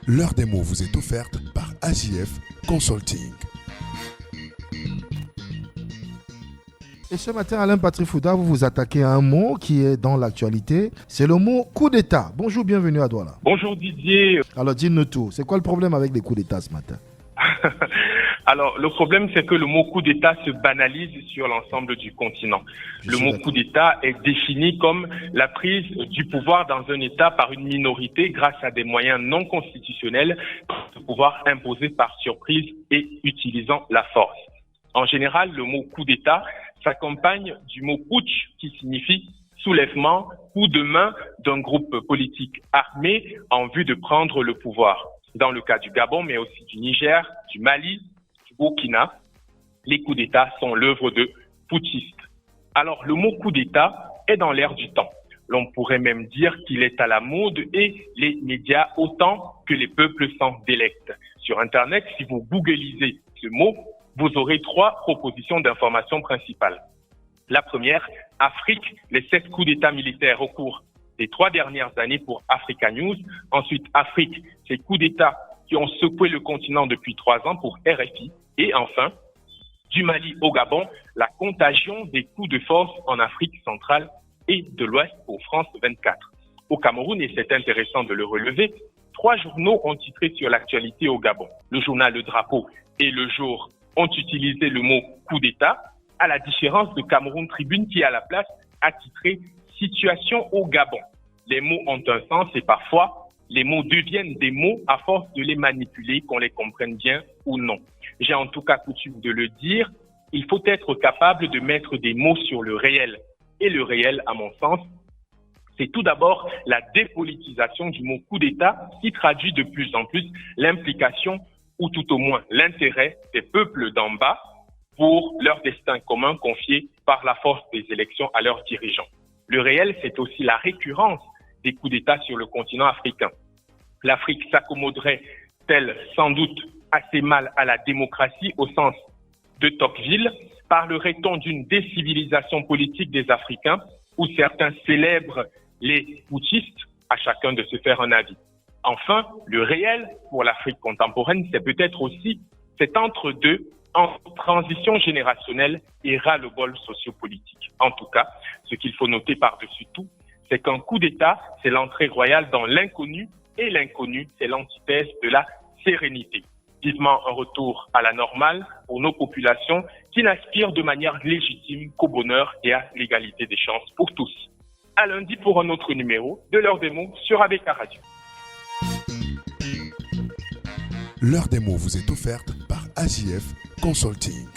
L'heure des mots vous est offerte par AJF Consulting. Et ce matin, Alain Patrick Fouda, vous vous attaquez à un mot qui est dans l'actualité. C'est le mot coup d'État. Bonjour, bienvenue à Douala. Bonjour Didier. Alors, dis-nous tout. C'est quoi le problème avec les coups d'État ce matin? Alors, le problème, c'est que le mot coup d'État se banalise sur l'ensemble du continent. Le mot coup d'État est défini comme la prise du pouvoir dans un État par une minorité grâce à des moyens non constitutionnels de pouvoir imposer par surprise et utilisant la force. En général, le mot coup d'État s'accompagne du mot putsch qui signifie soulèvement, coup de main d'un groupe politique armé en vue de prendre le pouvoir. Dans le cas du Gabon, mais aussi du Niger, du Mali, du Burkina, les coups d'État sont l'œuvre de putschistes. Alors, le mot coup d'État est dans l'air du temps. L'on pourrait même dire qu'il est à la mode et les médias autant que les peuples s'en délectent. Sur Internet, si vous googlisez ce mot, vous aurez 3 propositions d'informations principales. La première, Afrique, les 7 coups d'État militaires au cours des 3 dernières années pour Africa News. Ensuite, Afrique, ces coups d'État qui ont secoué le continent depuis 3 ans pour RFI. Et enfin, du Mali au Gabon, la contagion des coups de force en Afrique centrale et de l'Ouest pour France 24. Au Cameroun, et c'est intéressant de le relever, 3 journaux ont titré sur l'actualité au Gabon. Le journal Le Drapeau et Le Jour ont utilisé le mot coup d'État, à la différence de Cameroun Tribune qui, à la place, a titré situation au Gabon. Les mots ont un sens et parfois, les mots deviennent des mots à force de les manipuler, qu'on les comprenne bien ou non. J'ai en tout cas coutume de le dire, il faut être capable de mettre des mots sur le réel. Et le réel, à mon sens, c'est tout d'abord la dépolitisation du mot coup d'État qui traduit de plus en plus l'implication ou tout au moins l'intérêt des peuples d'en bas pour leur destin commun confié par la force des élections à leurs dirigeants. Le réel, c'est aussi la récurrence des coups d'État sur le continent africain. L'Afrique s'accommoderait-elle sans doute assez mal à la démocratie au sens de Tocqueville? Parlerait-on d'une décivilisation politique des Africains où certains célèbrent les putschistes? À chacun de se faire un avis. Enfin, le réel pour l'Afrique contemporaine, c'est peut-être aussi cet entre-deux en transition générationnelle et ras-le-bol sociopolitique. En tout cas, ce qu'il faut noter par-dessus tout, c'est qu'un coup d'État, c'est l'entrée royale dans l'inconnu et l'inconnu, c'est l'antithèse de la sérénité. Vivement un retour à la normale pour nos populations qui n'aspirent de manière légitime qu'au bonheur et à l'égalité des chances pour tous. À lundi pour un autre numéro de l'heure des mots sur ABK Radio. L'heure des mots vous est offerte par AJF Consulting.